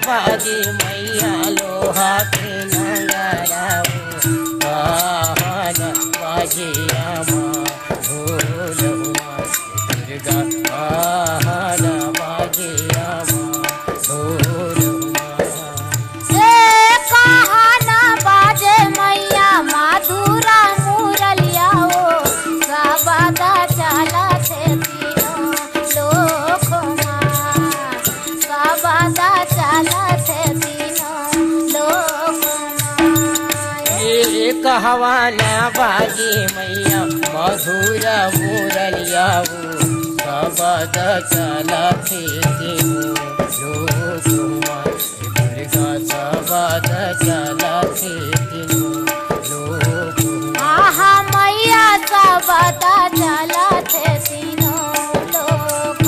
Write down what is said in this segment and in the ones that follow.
बाजी मैया लोहा के नंगराऊ आहान बाजिया माँ ढोलहुआ दुर्गा आहान बाजिया माँ ढोलहुआ कहाना बाजे मैया माधुरा मुरलिया हो सबदा चला थे तीनों लोक सबदा चला थे तीनों लोक कहवाना बाजी मैया मधुर मुरलिया सबद चला थे तीनों लोक दुर्गा सबद चला थे तीनों लोक आहा मैया सबदा चला थे तीनों लोक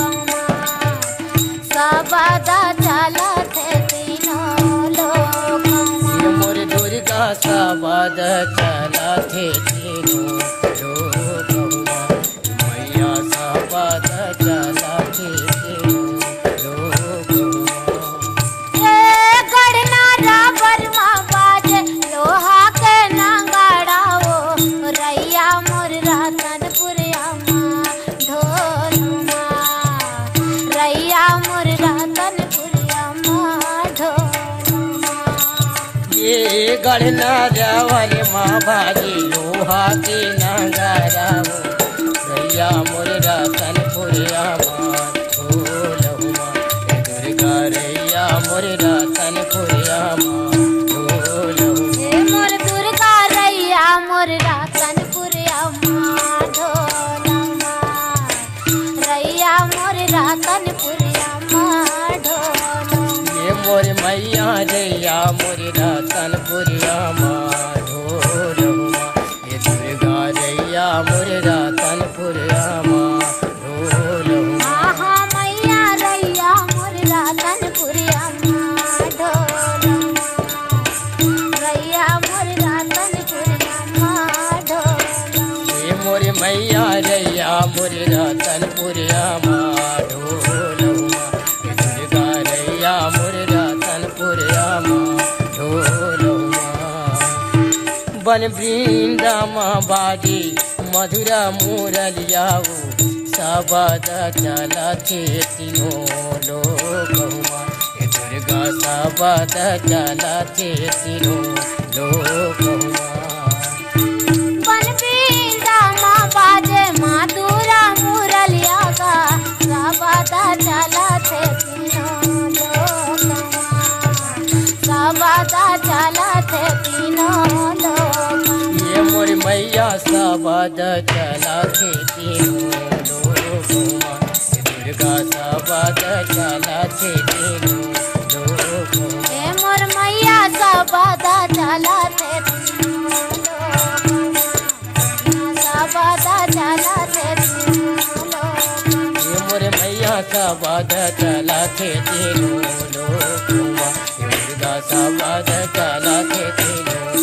सबदा चला थे तीनों लोक मोर दुर्गा सबद चला थे तीनों लोक मैया सबद चला थे तीनों लोक गढ़ना राबर माँ बाजे लोहा के नंगड़ा हो रैया मोर रतनपुरिया माँ ढोल माँ रैया मोर रतनपुरिया माँ ढोल माँ ये गढ़ना रावल माँ बाजी लोहा के नंगराऊ रैया मोर रतनपुरिया माँ ढोलहुआ दुर्गा रैया मोर रतनपुरिया माँ ढोलहुआ मोर दुर्गा रैया मोर रतनपुरिया माँ ढोल माँ रैया मोर रतनपुरिया माँ ढोल ये मोर मैया रैया मोर रतनपुरिया माँ ढोलहुआ ये दुर्गा रैया मोर रतनपुरिया माँ ढोलहुआ आहा मैया रैया मोर रतनपुरिया माँ ढोल रैया मोर रतनपुरिया माँ ढोल ये मोर मैया रैया मोर रतनपुरिया माँ ढोलहुआ ये दुर्गा रैया मोर रतनपुरिया माँ ढोलहुआ बन वृंदा माँ बाजी मधुरा मुरलियाऊ सबद चला थे तीनों लोकहुआ ये दुर्गा सबद चला थे तीनों लोकहुआ बन बींदा माँ बाजे माधुरा मुरलिया का सबदा चला थे तीनों लोक सबदा चला थे तीनों लोक ये मोर मैया सबद चला थे तीनों लोकहुआ ये दुर्गा सबद चला थे तीनों लोकहुआ हे मोर मैया सबदा चला थे तीनों लोक सबदा चला थे तीनों लोक ये मोर मैया सबद चला थे तीनों लोकहुआ ये दुर्गा सबद चला थे तीनों